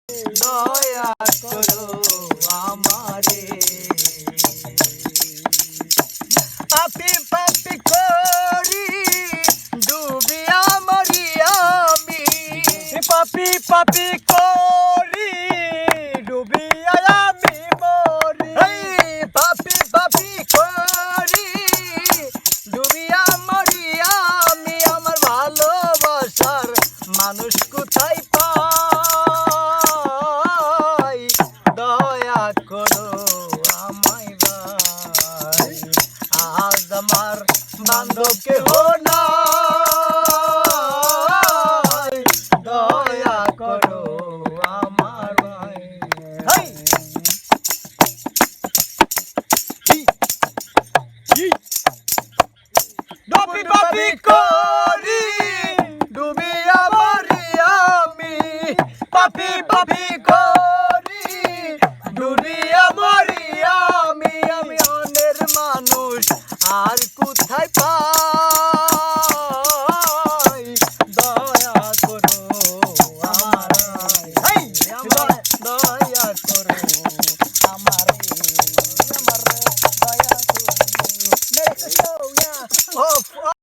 দয়া করো আমারে। পাপি পাপি করি ডুবিয়া মরি আমি, পাপি পাপি করি ডুবিয়া আমি মরি। পাপি পাপি করি ডুবিয়া মরি আমি, আমার ভালোবাসার মানুষ কোথায় পাই, দয়া করো আমায় ভাই। আজ আমার বান্ধব কেহ নাই, দয়া করো আমার ভাই। পাপি পাপি করি ডুবিয়া মরি আমি, পাপি পাপি করি ডুবিয়া মরি আমি, আমি অনের মানুষ আর কোথায় পাই।